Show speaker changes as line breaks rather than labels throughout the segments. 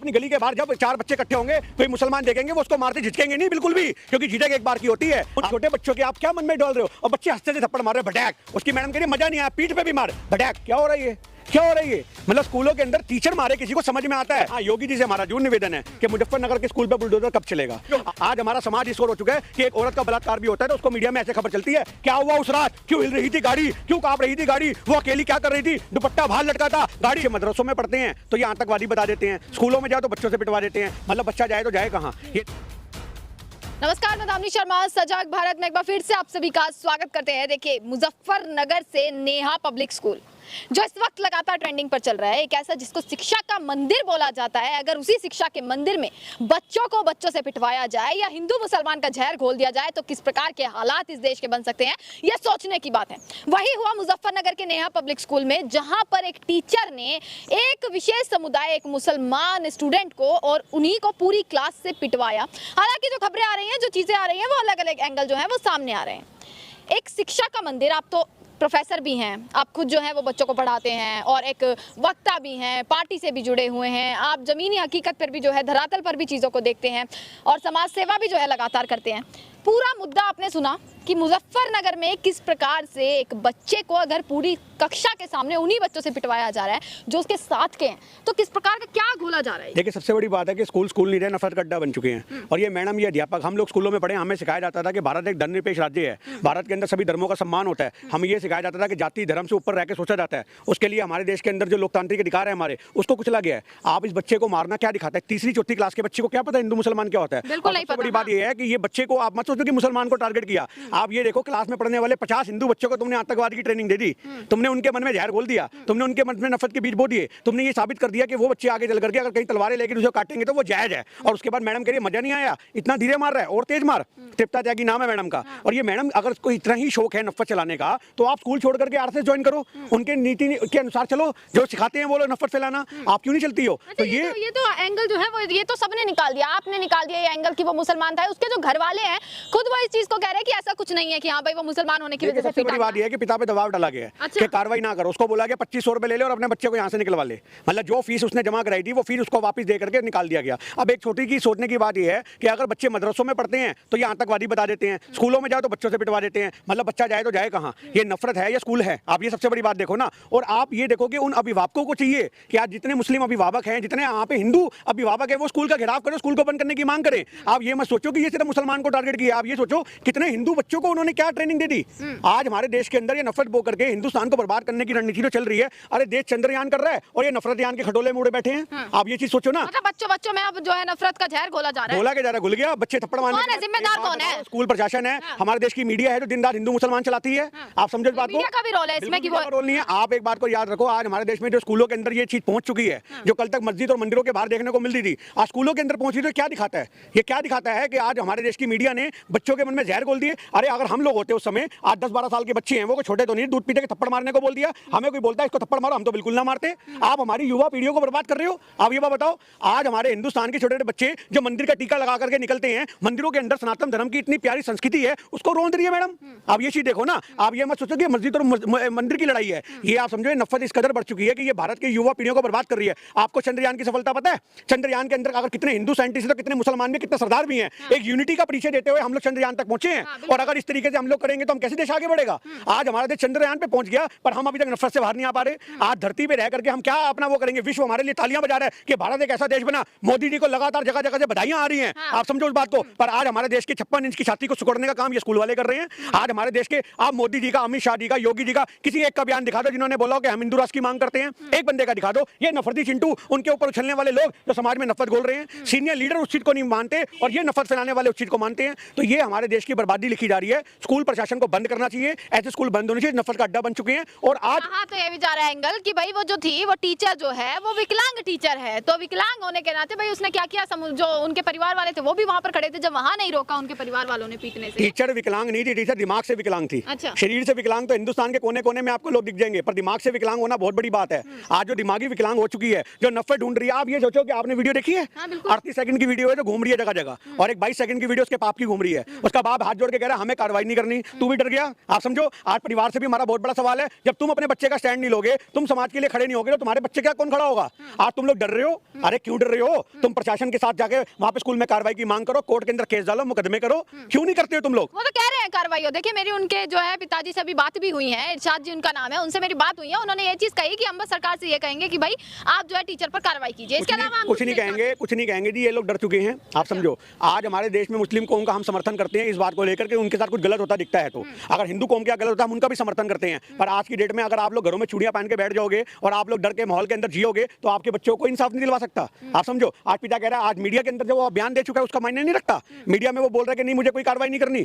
अपनी गली के बाहर जब 4 बच्चे इकट्ठे होंगे कोई मुसलमान देखेंगे वो उसको मारते झिटकेंगे नहीं बिल्कुल भी, क्योंकि झिटक एक बार की होती है। उन छोटे बच्चों के आप क्या मन में डाल रहे हो, और बच्चे हंसते से थप्पड़ मार रहे भटैक। उसकी मैडम कह रही मजा नहीं आया, पीठ पे भी मार भटैक। क्या हो रहा है ये, क्या हो रही है? मतलब स्कूलों के अंदर टीचर मारे किसी को समझ में आता है? हाँ, योगी जी से हमारा जरूर निवेदन है कि मुजफ्फरनगर के स्कूल पे बुलडोजर कब चलेगा। आज हमारा समाज इस ओर हो चुका है कि एक औरत का बलात्कार भी होता है तो उसको मीडिया में ऐसे खबर चलती है, क्या हुआ उस रात, क्यों हिल रही थी गाड़ी, क्यों कांप रही थी गाड़ी, वो अकेली क्या कर रही थी, दुपट्टा बाहर लटका था गाड़ी के। मदरसों में पढ़ते हैं तो ये आतंकवादी बता देते हैं, स्कूलों में जाओ तो बच्चों से पिटवा देते हैं। मतलब बच्चा जाए तो जाए कहाँ?
नमस्कार, मैं दामिनी शर्मा, सजग भारत में एक बार फिर से आप सभी का स्वागत करते हैं। देखिए, मुजफ्फरनगर से नेहा पब्लिक स्कूल जो इस वक्त लगातार ट्रेंडिंग पर चल रहा है, एक ऐसा जिसको शिक्षा का मंदिर बोला जाता है। अगर उसी शिक्षा के मंदिर में बच्चों को बच्चों से पिटवाया जाए या हिंदू मुसलमान का जहर घोल दिया जाए तो किस प्रकार के हालात इस देश के बन सकते हैं, यह सोचने की बात है। वही हुआ मुजफ्फरनगर के नेहा पब्लिक स्कूल में, जहां पर एक टीचर ने एक विशेष समुदाय, एक मुसलमान स्टूडेंट को और उन्हीं को पूरी क्लास से पिटवाया। हालांकि जो खबरें आ रही हैं, जो चीजें आ रही हैं, वो अलग अलग एंगल जो है वो सामने आ रहे हैं। एक शिक्षा का मंदिर, आप तो प्रोफेसर भी हैं, आप खुद जो है वो बच्चों को पढ़ाते हैं और एक वक्ता भी हैं, पार्टी से भी जुड़े हुए हैं, आप ज़मीनी हकीकत पर भी जो है धरातल पर भी चीज़ों को देखते हैं और समाज सेवा भी जो है लगातार करते हैं। पूरा मुद्दा आपने सुना कि मुजफ्फरनगर में किस प्रकार से एक बच्चे को अगर पूरी कक्षा के सामने उन्हीं बच्चों से पिटवाया जा रहा है जो उसके साथ के हैं, तो किस प्रकार का क्या घोला जा रहा है।
देखिए, सबसे बड़ी बात है कि स्कूल नहीं रहे, नफरत का अड्डा बन चुके हैं। और ये मैडम, ये अध्यापक, हम लोग स्कूलों में पढ़े, हमें सिखाया जाता था कि भारत एक धर्मनिरपेक्ष राज्य है, भारत के अंदर सभी धर्मों का सम्मान होता है। हमें ये सिखाया जाता था कि जाति धर्म से ऊपर रह के सोचा जाता है। उसके लिए हमारे देश के अंदर जो लोकतांत्रिक अधिकार है हमारे, उसको कुचला गया है। आप इस बच्चे को मारना क्या दिखाता है? तीसरी चौथी क्लास के बच्चे को क्या पता हिंदू मुसलमान क्या होता है?
बिल्कुल नहीं पता।
बड़ी बात यह है कि ये बच्चे को आप मत सोचो कि मुसलमान को टारगेट किया। आप ये देखो, क्लास में पढ़ने वाले 50 हिंदू बच्चों को तुमने आतंकवाद की ट्रेनिंग दे दी, तुमने उनके मन में जहर घोल दिया, तुमने उनके मन में नफरत के बीज बो दिए, तुमने ये साबित कर दिया कि वो बच्चे आगे चल करके अगर कहीं तलवारें लेकर उसे काटेंगे तो वो जायज है। और उसके बाद मैडम कह रही है मजा नहीं आया, इतना धीरे मार रहा है और तेज मार। तृप्ता त्यागी नाम है मैडम का। और ये मैडम, अगर कोई इतना ही शौक है नफरत चलाने का तो आप स्कूल छोड़ करके आरएसएस ज्वाइन करो, उनके नीति के अनुसार चलो, जो सिखाते हैं वो लोग नफरत फैलाना। आप क्यों नहीं चलती हो? तो
ये तो एंगल जो है वो ये तो सबने निकाल दिया, आपने निकाल दिया ये एंगल कि वो मुसलमान था। उसके जो घर वाले हैं खुद वो इस चीज को कह रहे हैं कि ऐसा कुछ नहीं है कि हाँ भाई वो मुसलमान होने की वजह से।
सबसे बड़ी बात यह है कि पिता पे दबाव डाला गया है कि कार्रवाई ना करो। उसको बोला गया 2500 रुपए ले ले और अपने बच्चे को यहाँ से निकलवा ले। मतलब जो फीस उसने जमा कराई थी वो फीस उसको वापस दे करके निकाल दिया गया। अब एक छोटी की सोचने की बात यह है कि अगर बच्चे मदरसों में पढ़ते हैं तो ये आतंकवादी बता देते हैं, स्कूलों में जाओ तो बच्चों से पिटवा देते हैं। मतलब बच्चा जाए तो जाए कहाँ? ये नफरत है या स्कूल है? आप ये सबसे बड़ी बात देखो ना। और आप ये देखो कि उन अभिभावकों को चाहिए कि आज जितने मुस्लिम अभिभावक हैं, जितने यहाँ पे हिंदू अभिभावक है, वो स्कूल का घेराव करें, स्कूल को बंद करने की मांग करें। आप ये मत सोचो कि ये सिर्फ मुसलमान को टारगेट किया। आप ये सोचो कितने हिंदू बच्चों को उन्होंने क्या ट्रेनिंग दे दी। आज हमारे देश के अंदर ये नफरत बो करके हिंदुस्तान को बर्बाद करने की रणनीति तो चल रही है। अरे देश चंद्रयान कर रहा है और ये नफरत यान के खटोले में उड़े बैठे हैं। आप ये चीज सोचो ना।
मतलब बच्चों में अब जो है नफरत का जहर घोला जा रहा है।
घोला के जा रहा है, घुल गया। बच्चे थप्पड़ मारने,
कौन है जिम्मेदार? कौन है?
स्कूल प्रशासन है। हमारे देश की मीडिया है जो दिन रात हिंदू मुसलमान चलाती है। आप समझो इस बात को।
मीडिया का भी रोल है इसमें कि वो
रोल नहीं है। आप एक बात को याद रखो, आज हमारे देश में जो स्कूलों के अंदर ये चीज पहुंच चुकी है, जो कल तक मस्जिद और मंदिरों के बाहर देखने को मिलती थी, आज स्कूलों के अंदर पहुंची। तो क्या दिखाता है? ये क्या दिखाता है कि आज हमारे देश की मीडिया ने बच्चों के मन में जहर घोल दिए। अरे अगर हम लोग होते उस समय, आज 10-12 साल के बच्चे हैं, वो छोटे तो नहीं, दूध पीते के थप्पड़ मारने को बोल दिया, हमें कोई बोलता है इसको थप्पड़ मारो, हम तो बिल्कुल ना मारते। आप हमारी युवा पीढ़ियों को बर्बाद कर रहे हो। आप ये बात बताओ, आज हमारे हिंदुस्तान के छोटे छोटे बच्चे जो मंदिर का टीका लगा करके निकलते हैं, मंदिरों के अंदर सनातन धर्म की इतनी प्यारी संस्कृति है, उसको रोंद रही है मैडम। आप ये चीज देखो ना। आप ये मत सोचो कि मस्जिद और मंदिर की लड़ाई है। ये आप समझो नफरत इस कदर बढ़ चुकी है कि ये भारत की युवा पीढ़ियों को बर्बाद कर रही है। आपको चंद्रयान की सफलता पता है? चंद्रयान के अंदर अगर कितने हिंदू साइंटिस्ट, तो कितने मुसलमान भी, कितने सरदार भी हैं। एक यूनिटी का परिचय देते हुए हम लोग चंद्रयान तक पहुंचे हैं। और अगर इस तरीके से हम लोग करेंगे तो हम कैसे देश आगे बढ़ेगा? आज हमारा देश चंद्रयान पे पहुंच गया, पर हम अभी तक नफरत से बाहर नहीं आ पा रहे। आज धरती पे रह करके हम क्या अपना वो करेंगे? विश्व हमारे लिए तालियां बजा रहा है कि भारत एक ऐसा देश बना। मोदी जी को लगातार जगह जगह से बधाइयां आ रही हैं। आप समझो उस बात को। पर आज हमारे देश के 56 इंच की छाती को सुकड़ने का काम ये स्कूल वाले कर रहे हैं। आज हमारे देश के, आप मोदी जी का, अमित शाह जी का, योगी जी का किसी एक का बयान दिखा दो जिन्होंने बोला कि हम हिंदू राष्ट्र की मांग करते हैं। एक बंदे का दिखा दो। ये नफरती चिंटू, उनके ऊपर उछलने वाले लोग जो समाज में नफरत घोल रहे हैं, सीनियर लीडर उस चीज को नहीं मानते और ये नफरत फैलाने वाले उस चीज को मानते हैं। तो ये हमारे देश की बर्बादी लिखी जा रही है। स्कूल प्रशासन को बंद करना चाहिए। ऐसे स्कूल बंद होने चाहिए, नफरत का अड्डा बन चुके हैं। और आज
तो ये भी जा रहा है एंगल कि भाई वो जो थी, वो टीचर जो है वो विकलांग टीचर है, तो विकलांग होने के नाते भाई उसने क्या किया? जो उनके परिवार वाले थे वो भी वहां पर खड़े थे, जब वहां नहीं रोका उनके परिवार वालों ने पीटने से।
टीचर विकलांग नहीं थी, टीचर दिमाग से विकलांग थी।
अच्छा।
शरीर से विकलांग विकलांग तो हिंदुस्तान के कोने कोने में आपको लोग दिख जाएंगे, पर दिमाग से विकलांग होना बहुत बड़ी बात है। आज जो दिमागी विकलांग हो चुकी है, जो नफरत ढूंढ रही है, आप ये सोचो कि आपने वीडियो देखी है, 38 सेकंड की वीडियो है जो घूम रही है जगह जगह, और एक 22 सेकंड की वीडियो उसके बाप की घूम रही है। उसका बाप हाथ जोड़ के कह रहा है हमें कार्रवाई नहीं करनी, तू भी डर गया। आप समझो आज परिवार से भी हमारा बहुत बड़ा सवाल है, जब तुम अपने बच्चे का स्टैंड नहीं लोगे, तुम समाज के लिए खड़े नहीं होगे, तो तुम्हारे बच्चे का कौन खड़ा होगा? आज तुम लोग डर रहे हो, अरे क्यों डर रहे हो? तुम प्रशासन के साथ जाके वहां पे स्कूल में कार्रवाई की मांग करो, कोर्ट के अंदर केस डालो, मुकदमे करो, क्यों नहीं करते हो तुम लोग?
वो तो कह रहे हैं कार्रवाई हो। देखिए मेरी उनके जो है पिताजी से अभी बात भी हुई है, इरशाद जी उनका नाम है, उनसे मेरी बात हुई है। उन्होंने ये चीज कही कि हम बस सरकार से ये कहेंगे कि भाई आप जो है टीचर पर कार्रवाई कीजिए, इसके अलावा
कुछ नहीं कहेंगे जी, ये लोग डर चुके हैं। आप समझो आज हमारे देश में मुस्लिम कौम का हम समर्थन करते हैं इस बात को लेकर के उनके साथ कुछ गलत होता दिखता है, तो अगर हिंदू कौम क्या गलत होता है हम उनका भी समर्थन करते हैं। पर आज की डेट में अगर आप लोग घरों में चूड़ियां पहन के बैठ जाओगे और आप लोग डर के माहौल के अंदर जियोगे, तो आपके बच्चों को इंसाफ नहीं दिलवा सकता। आप समझो आज पिता कह रहा है, आज मीडिया के अंदर जो वो बयान दे चुका है उसका मायने नहीं रखता। मीडिया में वो बोल रहा है कि नहीं मुझे कोई कार्रवाई नहीं करनी,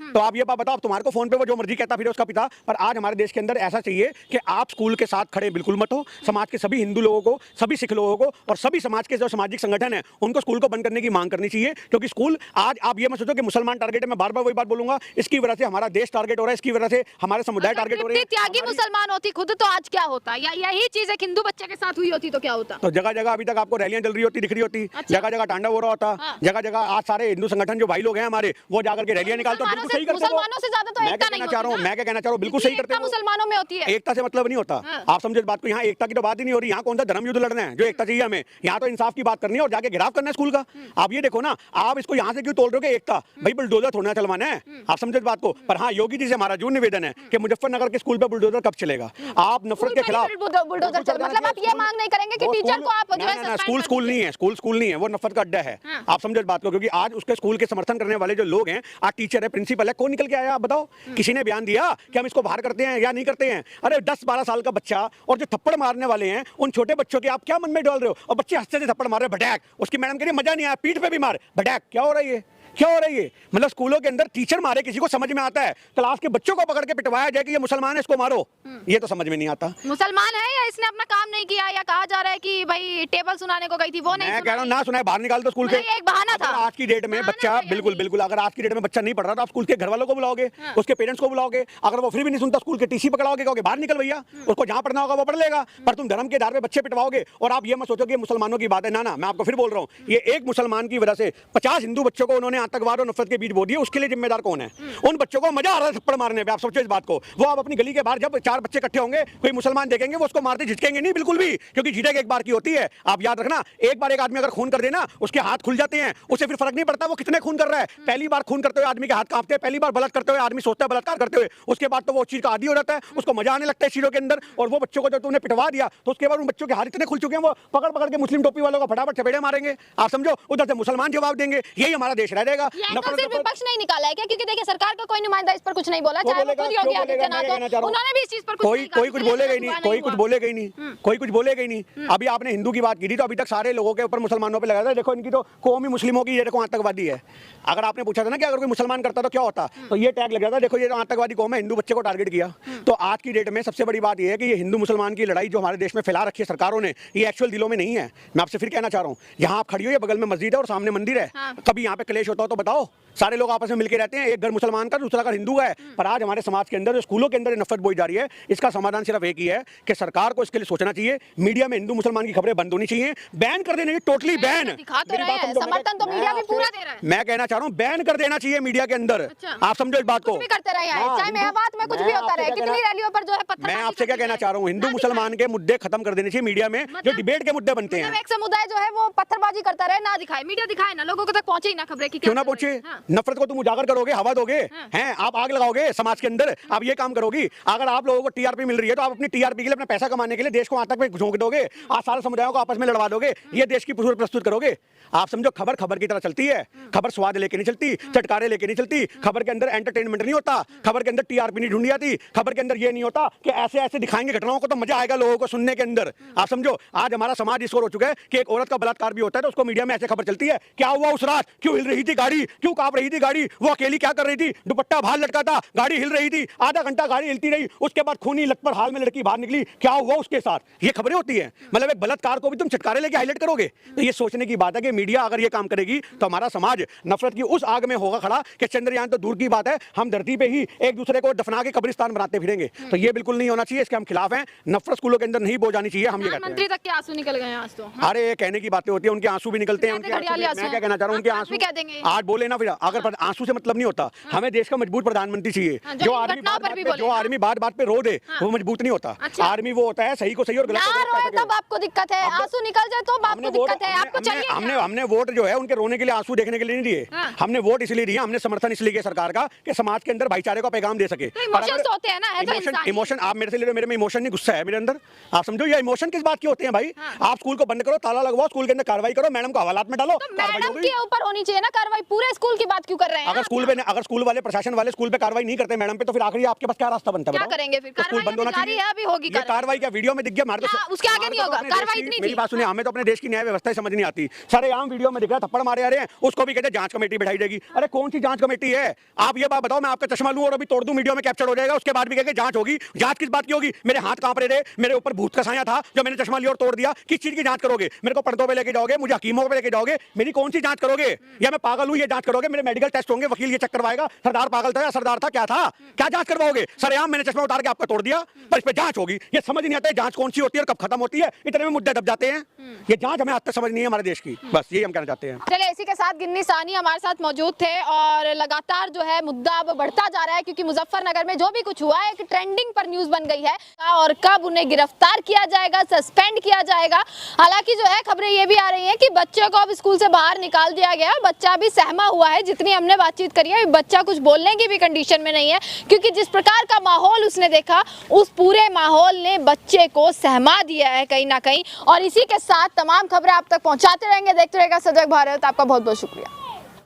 तो आप ये बात बताओ, तुम्हारे को फोन पे वो जो मर्जी कहता फिर उसका पिता। पर आज हमारे देश के अंदर ऐसा चाहिए कि आप स्कूल के साथ खड़े बिल्कुल मत हो। समाज के सभी हिंदू लोगों को, सभी सिख लोगों को और सभी समाज के जो सामाजिक संगठन है उनको स्कूल को बंद करने की मांग करनी चाहिए, क्योंकि स्कूल आज आप ये मत सोचो कि मुसलमान टारगेट है। मैं बार बार वही बात बोलूंगा, इसकी वजह से हमारा देश टारगेट हो रहा है, इसकी वजह से हमारे समुदाय टारगेट हो रहे हैं।
त्यागी मुसलमान होती खुद तो आज क्या होता, या यही चीज एक हिंदू बच्चे के साथ हुई होती तो क्या होता?
तो जगह जगह अभी तक आपको रैलियां चल रही होती दिख रही होती, जगह जगह तांडव हो रहा होता, जगह जगह आज सारे हिंदू संगठन जो भाई लोग हैं हमारे वो जाकर के रैलियां निकालते हैं। बिल्कुल सही करते हो,
मुसलमानों से ज्यादा तो एकता नहीं होती ना।
मैं क्या कहना चाह रहा हूँ, बिल्कुल सही करते हो।
मुसलमानों में होती है,
एकता से मतलब नहीं होता। आप समझो इस बात को, यहाँ एकता की तो बात ही नहीं हो रही। यहाँ कौन सा धर्म युद्ध लड़ना है जो एकता चाहिए हमें? यहाँ तो इंसाफ की बात करनी है और जाके गिराव करना है स्कूल का। आप ये देखो ना, आप इसको यहाँ से क्यों तोड़ रहे हो एकता? भाई बुलडोजर थोड़ा चलवाना है, आप समझो इस बात को। पर हाँ, योगी जी से हमारा जो निवेदन है कि मुजफ्फरनगर के स्कूल पर बुलडोजर कब चलेगा? आप नफरत के खिलाफ
मतलब आप ये मांग नहीं करेंगे कि टीचर को आप
स्कूल नहीं है, स्कूल नहीं है, वो नफरत का अड्डा है। आप समझो इस बात को, क्योंकि आज उसके स्कूल के समर्थन करने वाले जो लोग हैं, आज टीचर है, प्रिंसिपल है, कौन निकल के आया आप बताओ? किसी ने बयान दिया कि हम इसको बाहर करते हैं या नहीं करते हैं? अरे 10-12 साल का बच्चा और जो थप्पड़ मारने वाले हैं उन छोटे बच्चों के आप क्या मन में डाल रहे हो? और बच्चे हंसते से थप्पड़ मार रहे, भटैक। उसकी मैडम कह रही है मजा नहीं आया, पीठ पे भी मार, भटैक। क्या हो रहा है? क्या हो रही है? मतलब स्कूलों के अंदर टीचर मारे किसी को समझ में आता है, क्लास के बच्चों को पकड़ के पिटवाया जाए कि ये मुसलमान है इसको मारो, ये तो समझ में नहीं आता।
मुसलमान है या इसने अपना काम नहीं किया, या कहा जा रहा है कि भाई टेबल सुनाने को गई थी वो नहीं?
मैं कह रहा हूँ ना सुनाए, बाहर निकाल दो स्कूल के।
एक बहाना था।
आज की डेट में बच्चा बिल्कुल अगर आज की डेट में बच्चा नहीं पढ़ रहा तो आप स्कूल के घर वालों को बुलाओगे, उसके पेरेंट्स को बुलाओगे। अगर वो फिर भी नहीं सुनता, स्कूल के टीसी पकड़ाओगे, कहोगे बाहर निकल भैया, उसको जहां पढ़ना होगा वो पढ़ लेगा। पर तुम धर्म के आधार पे बच्चे पिटवाओगे और आप ये मत सोचो कि मुसलमानों की बात है। ना, मैं आपको फिर बोल रहा हूँ, ये एक मुसलमान की वजह से 50 हिंदू बच्चों को उन्होंने आतंकवाद और नफरत के बीच बो दिया, उसके लिए जिम्मेदार कौन है? उन बच्चों को मजा आ रहा है थप्पड़ मारने पे। आप सोचो इस बात को। वो आप अपनी गली के बाहर जब 4 बच्चे इकट्ठे होंगे, कोई मुसलमान देखेंगे वो उसको मारते झिटकेंगे नहीं, बिल्कुल भी, क्योंकि झिटक एक बार की होती है। आप याद रखना, एक बार एक आदमी अगर खून कर देना, उसके हाथ खुल जाते हैं, उसे फिर फर्क नहीं पड़ता वो कितने खून कर रहा है। पहली बार खून करते हुए आदमी के हाथ कांपते हैं, पहली बार बलात्कार करते हुए आदमी सोचता है बलात्कार करते हुए, उसके बाद तो वो चीज का आदी हो जाता है, उसको मजा आने लगता है चीजों के अंदर। और वो बच्चों को जब तुमने पिटवा दिया तो उसके बाद उन बच्चों के हाथ इतने खुल चुके हैं, वो पकड़ पकड़ के मुस्लिम टोपी वालों को फटाफट चपेड़े मारेंगे। आप समझो उधर से मुसलमान जवाब देंगे, यही हमारा देश रह जाएगा।
विपक्ष नहीं निकाला है क्या? क्योंकि देखिए सरकार का कोई नुमाइंदा इस पर कुछ नहीं बोला, चाहे वो खुद योगी आदित्यनाथ हो, उन्होंने भी इस चीज पर
कोई कुछ बोलेगा ही नहीं, कोई कुछ बोलेगा ही नहीं। अभी आपने हिंदू की बात की थी तो अभी तक सारे लोगों के ऊपर मुसलमानों पे लगा था, देखो इनकी तो कौम ही मुस्लिमों की, ये देखो आतंकवादी है। अगर आपने पूछा था ना कि अगर कोई मुसलमान करता तो क्या होता, तो ये टैग लग जाता, देखो ये आतंकवादी कौम है, हिंदू बच्चे को टारगेट किया। तो आज की डेट में सबसे बड़ी बात यह है कि ये हिंदू मुसलमान की लड़ाई जो हमारे देश में फैला रखी है सरकारों ने, ये एक्चुअल दिलों में नहीं है। मैं आपसे फिर कहना चाह रहा हूँ, यहाँ आप खड़ी हो, ये बगल में मस्जिद है और सामने मंदिर है, कभी यहाँ पे क्लेश होता हो तो बताओ? सारे लोग आपस में मिलकर रहते हैं, एक घर मुसलमान का दूसरा घर हिंदू है। पर आज हमारे समाज के अंदर जो स्कूलों के अंदर नफरत बोई जा रही है, इसका समाधान सिर्फ एक ही है कि सरकार को इसके लिए सोचना चाहिए। मीडिया में हिंदू मुसलमान की खबरें बंद होनी चाहिए, बैन कर देना चाहिए, टोटली बैन।
समर्थन तो मीडिया भी पूरा दे रहा है।
मैं कहना चाह रहा हूँ बैन कर देना चाहिए मीडिया के अंदर। आप समझो इस बात को,
करते रहे, चाहे मेवात में कुछ भी होता रहे, कितनी रैलियों पर जो है पत्थर।
मैं आपसे क्या कहना चाह रहा हूँ, हिंदू मुसलमान के मुद्दे खत्म कर देने चाहिए मीडिया में, जो डिबेट के मुद्दे बनते हैं।
एक समुदाय जो है वो पत्थरबाजी करता रहे, ना दिखाए, मीडिया दिखाए ना, लोगों तक पहुंचे ही ना खबरें की।
क्यों ना पहुंचे? नफरत को तुम उजागर करोगे, हवा दोगे, हैं आप आग लगाओगे समाज के अंदर, आप ये काम करोगी। अगर आप लोगों को टीआरपी मिल रही है तो आप अपनी टीआरपी के लिए, अपना पैसा कमाने के लिए देश को आतंक में झोंक दोगे, आज सारे समुदायों को आपस में लड़वा दोगे, ये देश की पूरी प्रस्तुत करोगे। आप समझो खबर खबर की तरह चलती है, खबर स्वाद लेके नहीं चलती, चटकारे लेके नहीं चलती, खबर के अंदर एंटरटेनमेंट नहीं होता, खबर के अंदर टीआरपी नहीं ढूंढी जाती, खबर के अंदर ये नहीं होता कि ऐसे ऐसे दिखाएंगे घटनाओं को तो मजा आएगा लोगों को सुनने के अंदर। आप समझो आज हमारा समाज इस ओर हो चुका है कि एक औरत का बलात्कार भी होता है तो उसको मीडिया में ऐसे खबर चलती है, क्या हुआ उस रात, क्यों हिल रही थी गाड़ी, क्यों कांप रही थी गाड़ी, वो अकेली क्या कर रही थी, दुपट्टा बाहर लटका था, गाड़ी हिल रही थी, आधा घंटा गाड़ी हिलती रही, उसके बाद खूनी लटपट हाल में लड़की बाहर निकली, क्या हुआ उसके साथ, ये खबरें होती है। मतलब एक बलात्कार को भी तुम छटकारे लेके हाईलाइट करोगे, तो ये सोचने की बात है कि मीडिया अगर ये काम करेगी तो हमारा समाज नफरत की उस आग में होगा खड़ा कि चंद्रयान तो दूर की बात है, हम धरती पे ही एक दूसरे को दफना के कब्रिस्तान बनाते फिरेंगे। तो ये बिल्कुल नहीं होना चाहिए, इसके हम खिलाफ हैं। नफरत स्कूलों के अंदर नहीं बो जानी चाहिए, हम ये कहते हैं।
मंत्री तक के आंसू निकल गए आज तो।
अरे ये कहने की बातें होती है, उनके आंसू भी निकलते हैं, उनके आंसू मैं क्या कहना चाह रहा हूं, उनके आंसू
कह देंगे
आज बोले ना, फिर अगर आंसू से मतलब नहीं होता, हमें देश का मजबूत प्रधानमंत्री चाहिए, जो आर्मी बात बात पे रो दे, वो मजबूत नहीं होता। आर्मी वो होता है सही को सही और गलत को गलत।
तब आपको दिक्कत है, आंसू निकल जाए तो आपको दिक्कत है, आपको चाहिए।
हमने वोट जो है उनके रोने के लिए, आंसू देखने के लिए नहीं दिए, हमने वोट इसलिए दिया, हमने समर्थन इसलिए किया सरकार का कि समाज के अंदर भाईचारे का पैगाम दे सके। इमोशन आप मेरे से ले रहे हो, मेरे में इमोशन नहीं, गुस्सा है मेरे अंदर, आप समझो। ये इमोशन किस बात के होते हैं भाई? आप स्कूल को बंद करो, ताला लगवाओ, स्कूल के अंदर कार्रवाई करो, मैडम को हवालात में डालो।
मैडम के ऊपर होनी चाहिए ना कार्रवाई, पूरे स्कूल की बात क्यों कर रहे हैं?
अगर स्कूल वाले प्रशासन वाले स्कूल पे कार्रवाई नहीं करते मैडम पे, तो फिर आखिर आपके पास क्या रास्ता बनता है?
क्या करेंगे फिर?
स्कूल बंद होना चाहिए,
अभी होगी
कार्रवाई। क्या वीडियो में दिख गया मार दो,
उसके आगे नहीं होगा कार्रवाई।
मेरी बात सुनिए, हमें तो अपने देश की न्याय व्यवस्था समझ नहीं आती। सारे आम वीडियो में दिख रहा थप्पड़ मारे आ रहे हैं, उसको भी कहते जांच कमेटी बैठाई जाएगी। अरे कौन सी जांच कमेटी है? आप ये बात बताओ, मैं आपका चश्मा लूं और अभी तोड़ दूं, वीडियो में कैप्चर हो जाएगा, उसके बाद भी कहेंगे जांच होगी। जांच किस बात की होगी? मेरे हाथ कांप रहे थे, मेरे ऊपर भूत का साया था, जो मैंने चश्मा लिया और तोड़ दिया। किस चीज की जांच करोगे? मेरे को पर्दों पे लेके जाओगे, मुझे हकीमों पे लेके जाओगे, मेरी कौन सी जांच करोगे? या मैं पागल हूं ये जांच करोगे? मेरे मेडिकल टेस्ट होंगे, वकील ये चेक करवाएगा सरदार पागल था या सरदार था, क्या था, क्या जांच करवाओगे? सरेआम मैंने चश्मा उतार के आपका तोड़ दिया, पर इस पे जांच होगी। ये समझ नहीं आता है जांच कौन सी होती है और कब खत्म होती है, इतने में मुद्दे दब जाते हैं। ये जांच हमें आज तक समझ नहीं है हमारे देश की, बस यही हम कहना चाहते हैं।
चलिए, इसी के साथ गिन्नी सानी हमारे साथ मौजूद थे और लगातार जो है मुद्दा अब बढ़ता जा रहा है, क्योंकि मुजफ्फरनगर में जो भी कुछ हुआ है एक ट्रेंडिंग पर न्यूज बन गई है, और कब उन्हें गिरफ्तार किया जाएगा, सस्पेंड किया जाएगा। हालांकि जो है खबरें ये भी आ रही हैं कि बच्चे को अब स्कूल से बाहर निकाल दिया गया, बच्चा भी सहमा हुआ है। जितनी हमने बातचीत करी है, बच्चा कुछ बोलने की भी कंडीशन में नहीं है, क्योंकि जिस प्रकार का माहौल उसने देखा, उस पूरे माहौल ने बच्चे को सहमा दिया है कहीं ना कहीं। और इसी के साथ तमाम खबरें आप तक पहुंचाते रहेंगे, देखते रहेगा सजग भारत। आपका बहुत बहुत शुक्रिया।